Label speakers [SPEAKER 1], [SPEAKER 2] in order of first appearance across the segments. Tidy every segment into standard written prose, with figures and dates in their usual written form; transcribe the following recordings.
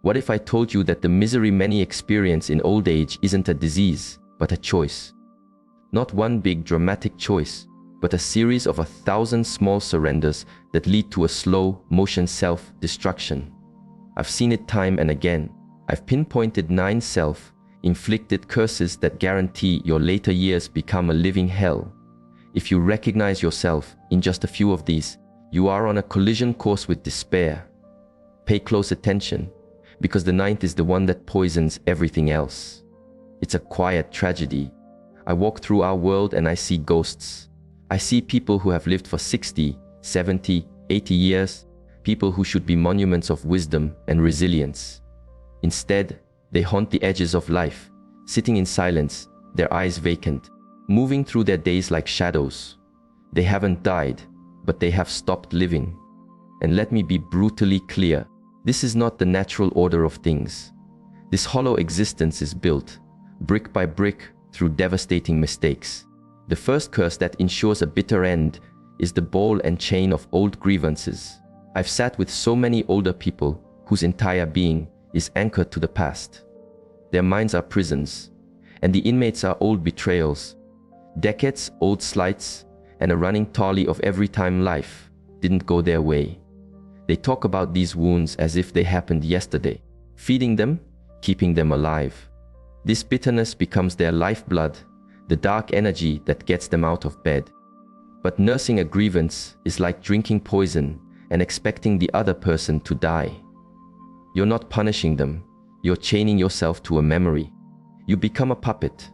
[SPEAKER 1] What if I told you that the misery many experience in old age isn't a disease, but a choice? Not one big dramatic choice, but a series of 1,000 small surrenders that lead to a slow motion self-destruction. I've seen it time and again. I've pinpointed 9 self-inflicted curses that guarantee your later years become a living hell. If you recognize yourself in just a few of these, you are on a collision course with despair. Pay close attention, because the 9th is the one that poisons everything else. It's a quiet tragedy. I walk through our world and I see ghosts. I see people who have lived for 60, 70, 80 years, people who should be monuments of wisdom and resilience. Instead, they haunt the edges of life, sitting in silence, their eyes vacant, moving through their days like shadows. They haven't died, but they have stopped living. And let me be brutally clear, this is not the natural order of things. This hollow existence is built, brick by brick, through devastating mistakes. The first curse that ensures a bitter end is the ball and chain of old grievances. I've sat with so many older people whose entire being is anchored to the past. Their minds are prisons, and the inmates are old betrayals, decades old slights, and a running tally of every time life didn't go their way. They talk about these wounds as if they happened yesterday, feeding them, keeping them alive. This bitterness becomes their lifeblood, the dark energy that gets them out of bed. But nursing a grievance is like drinking poison and expecting the other person to die. You're not punishing them, you're chaining yourself to a memory. You become a puppet,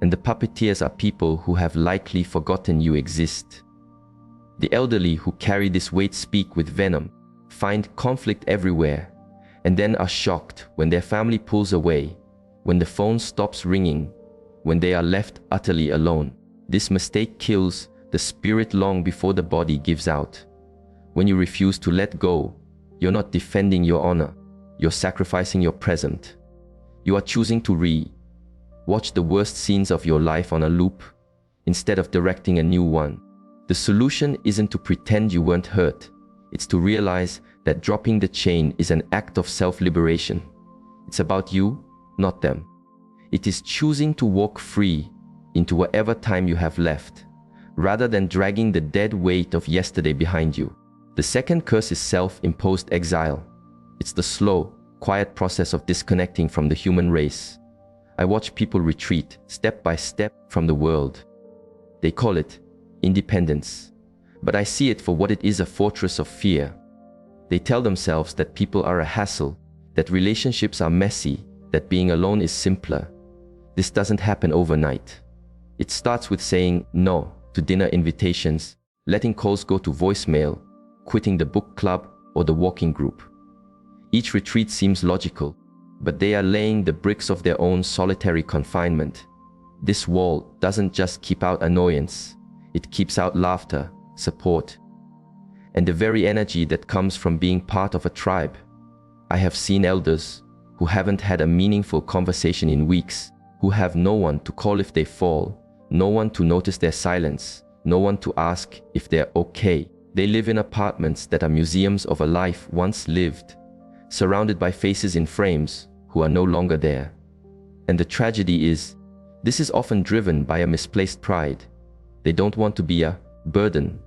[SPEAKER 1] and the puppeteers are people who have likely forgotten you exist. The elderly who carry this weight speak with venom, find conflict everywhere, and then are shocked when their family pulls away, when the phone stops ringing, when they are left utterly alone. This mistake kills the spirit long before the body gives out. When you refuse to let go, you're not defending your honor, you're sacrificing your present. You are choosing to watch the worst scenes of your life on a loop, instead of directing a new one. The solution isn't to pretend you weren't hurt, it's to realize that dropping the chain is an act of self-liberation. It's about you, not them. It is choosing to walk free into whatever time you have left, rather than dragging the dead weight of yesterday behind you. The second curse is self-imposed exile. It's the slow, quiet process of disconnecting from the human race. I watch people retreat step by step from the world. They call it independence, but I see it for what it is: a fortress of fear. They tell themselves that people are a hassle, that relationships are messy, that being alone is simpler. This doesn't happen overnight. It starts with saying no to dinner invitations, letting calls go to voicemail, quitting the book club or the walking group. Each retreat seems logical, but they are laying the bricks of their own solitary confinement. This wall doesn't just keep out annoyance, it keeps out laughter, support, and the very energy that comes from being part of a tribe. I have seen elders who haven't had a meaningful conversation in weeks, who have no one to call if they fall, no one to notice their silence, no one to ask if they're okay. They live in apartments that are museums of a life once lived, surrounded by faces in frames who are no longer there. And the tragedy is, this is often driven by a misplaced pride. They don't want to be a burden,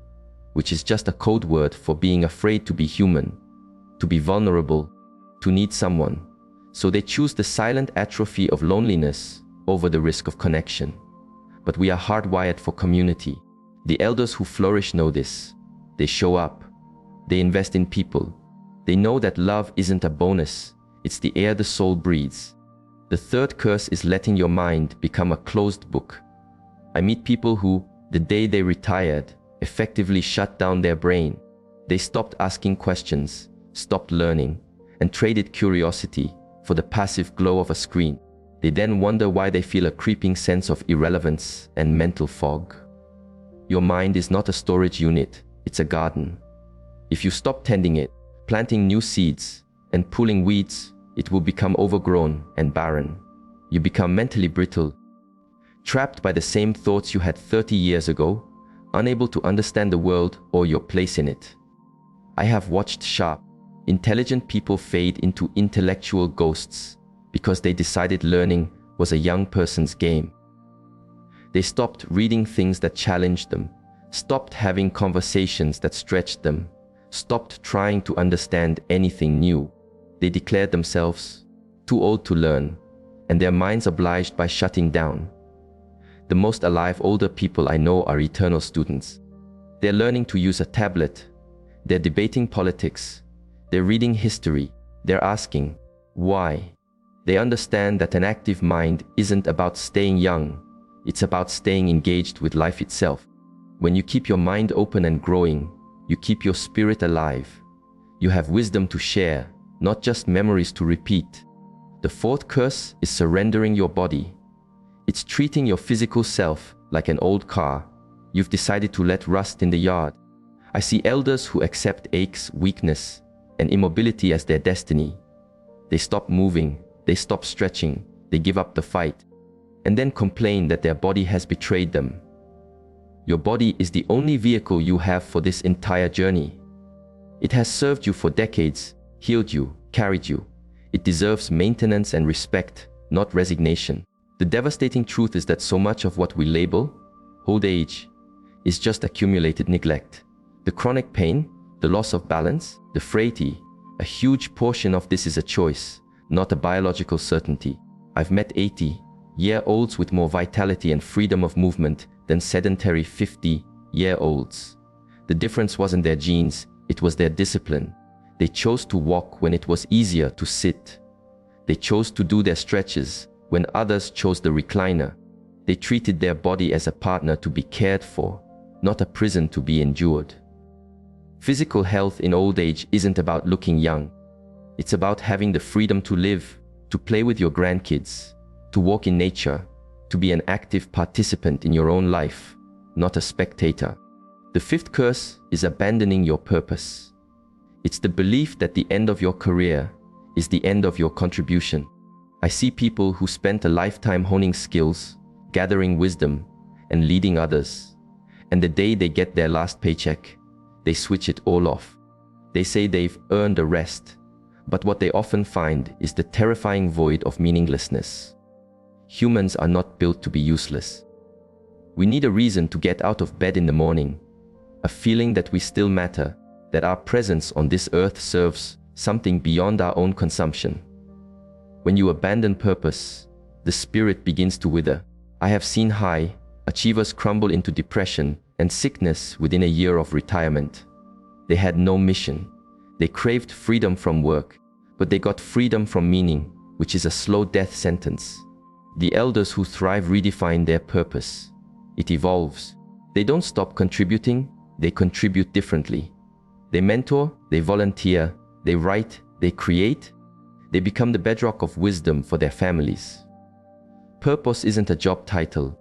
[SPEAKER 1] which is just a code word for being afraid to be human, to be vulnerable, to need someone. So they choose the silent atrophy of loneliness over the risk of connection. But we are hardwired for community. The elders who flourish know this. They show up. They invest in people. They know that love isn't a bonus, it's the air the soul breathes. The third curse is letting your mind become a closed book. I meet people who, the day they retired, effectively shut down their brain. They stopped asking questions, stopped learning, and traded curiosity for the passive glow of a screen. They then wonder why they feel a creeping sense of irrelevance and mental fog. Your mind is not a storage unit, it's a garden. If you stop tending it, planting new seeds, and pulling weeds, it will become overgrown and barren. You become mentally brittle, trapped by the same thoughts you had 30 years ago, unable to understand the world or your place in it. I have watched sharp, Intelligent people fade into intellectual ghosts because they decided learning was a young person's game. They stopped reading things that challenged them, stopped having conversations that stretched them, stopped trying to understand anything new. They declared themselves too old to learn, and their minds obliged by shutting down. The most alive older people I know are eternal students. They're learning to use a tablet. They're debating politics. They're reading history. They're asking, why? They understand that an active mind isn't about staying young. It's about staying engaged with life itself. When you keep your mind open and growing, you keep your spirit alive. You have wisdom to share, not just memories to repeat. The fourth curse is surrendering your body. It's treating your physical self like an old car you've decided to let rust in the yard. I see elders who accept aches, weakness, and immobility as their destiny. They stop moving, they stop stretching, they give up the fight, and then complain that their body has betrayed them. Your body is the only vehicle you have for this entire journey. It has served you for decades, healed you, carried you. It deserves maintenance and respect, not resignation. The devastating truth is that so much of what we label old age is just accumulated neglect. The chronic pain, the loss of balance, the frailty, a huge portion of this is a choice, not a biological certainty. I've met 80-year-olds with more vitality and freedom of movement than sedentary 50-year-olds. The difference wasn't their genes, it was their discipline. They chose to walk when it was easier to sit. They chose to do their stretches when others chose the recliner. They treated their body as a partner to be cared for, not a prison to be endured. Physical health in old age isn't about looking young. It's about having the freedom to live, to play with your grandkids, to walk in nature, to be an active participant in your own life, not a spectator. The fifth curse is abandoning your purpose. It's the belief that the end of your career is the end of your contribution. I see people who spent a lifetime honing skills, gathering wisdom, and leading others, and the day they get their last paycheck, they switch it all off. They say they've earned a rest, but what they often find is the terrifying void of meaninglessness. Humans are not built to be useless. We need a reason to get out of bed in the morning, a feeling that we still matter, that our presence on this earth serves something beyond our own consumption. When you abandon purpose, the spirit begins to wither. I have seen high achievers crumble into depression and sickness within a year of retirement. They had no mission. They craved freedom from work, but they got freedom from meaning, which is a slow death sentence. The elders who thrive redefine their purpose. It evolves. They don't stop contributing, they contribute differently. They mentor, they volunteer, they write, they create. They become the bedrock of wisdom for their families. Purpose isn't a job title.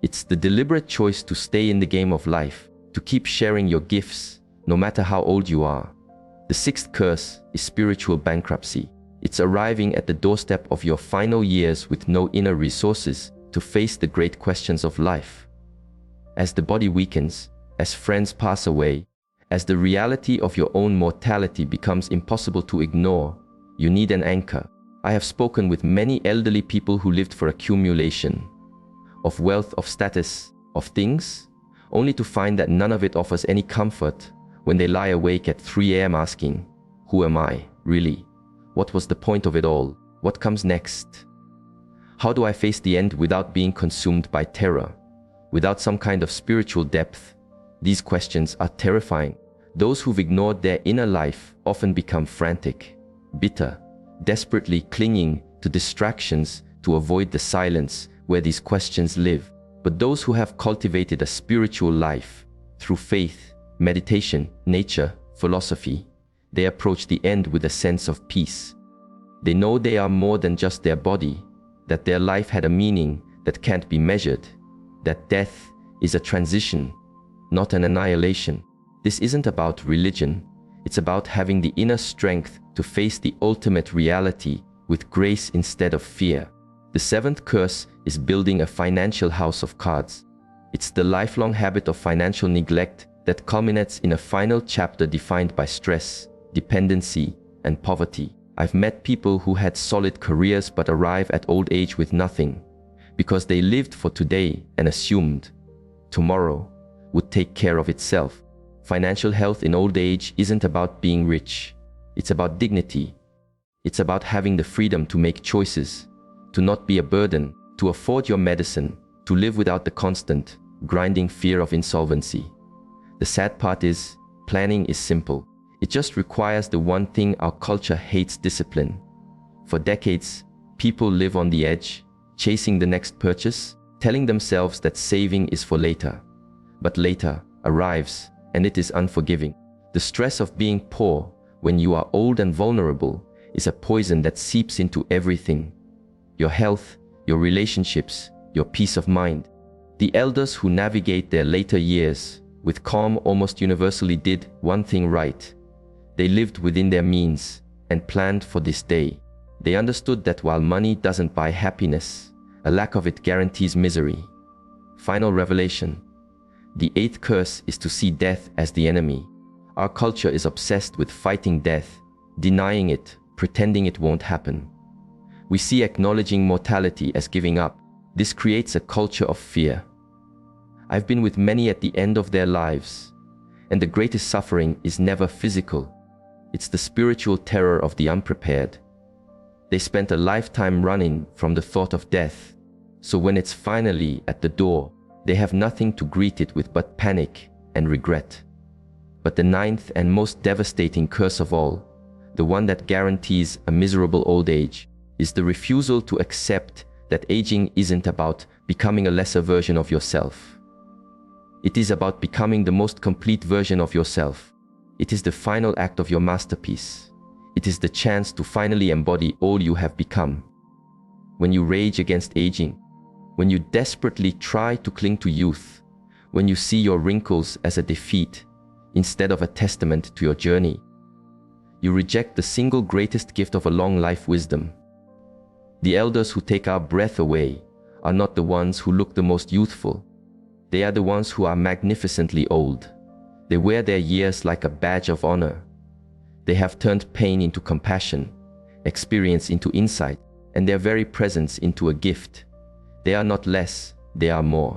[SPEAKER 1] It's the deliberate choice to stay in the game of life, to keep sharing your gifts, no matter how old you are. The sixth curse is spiritual bankruptcy. It's arriving at the doorstep of your final years with no inner resources to face the great questions of life. As the body weakens, as friends pass away, as the reality of your own mortality becomes impossible to ignore, you need an anchor. I have spoken with many elderly people who lived for accumulation, of wealth, of status, of things, only to find that none of it offers any comfort when they lie awake at 3 a.m. asking, who am I, really? What was the point of it all? What comes next? How do I face the end without being consumed by terror? Without some kind of spiritual depth? These questions are terrifying. Those who've ignored their inner life often become frantic, bitter, desperately clinging to distractions to avoid the silence where these questions live. But those who have cultivated a spiritual life through faith, meditation, nature, philosophy, they approach the end with a sense of peace. They know they are more than just their body, that their life had a meaning that can't be measured, that death is a transition, not an annihilation. This isn't about religion. It's about having the inner strength to face the ultimate reality with grace instead of fear. The seventh curse is building a financial house of cards. It's the lifelong habit of financial neglect that culminates in a final chapter defined by stress, dependency, and poverty. I've met people who had solid careers but arrive at old age with nothing, because they lived for today and assumed tomorrow would take care of itself. Financial health in old age isn't about being rich. It's about dignity. It's about having the freedom to make choices, to not be a burden, to afford your medicine, to live without the constant, grinding fear of insolvency. The sad part is, planning is simple. It just requires the one thing our culture hates: discipline. For decades, people live on the edge, chasing the next purchase, telling themselves that saving is for later. But later arrives, and it is unforgiving. The stress of being poor when you are old and vulnerable is a poison that seeps into everything: your health, your relationships, your peace of mind. The elders who navigate their later years with calm almost universally did one thing right. They lived within their means and planned for this day. They understood that while money doesn't buy happiness, a lack of it guarantees misery. Final revelation. The eighth curse is to see death as the enemy. Our culture is obsessed with fighting death, denying it, pretending it won't happen. We see acknowledging mortality as giving up. This creates a culture of fear. I've been with many at the end of their lives, and the greatest suffering is never physical. It's the spiritual terror of the unprepared. They spent a lifetime running from the thought of death, so when it's finally at the door, they have nothing to greet it with but panic and regret. But the ninth and most devastating curse of all, the one that guarantees a miserable old age, is the refusal to accept that aging isn't about becoming a lesser version of yourself. It is about becoming the most complete version of yourself. It is the final act of your masterpiece. It is the chance to finally embody all you have become. When you rage against aging, when you desperately try to cling to youth, when you see your wrinkles as a defeat instead of a testament to your journey, you reject the single greatest gift of a long life: wisdom. The elders who take our breath away are not the ones who look the most youthful. They are the ones who are magnificently old. They wear their years like a badge of honor. They have turned pain into compassion, experience into insight, and their very presence into a gift. They are not less, they are more.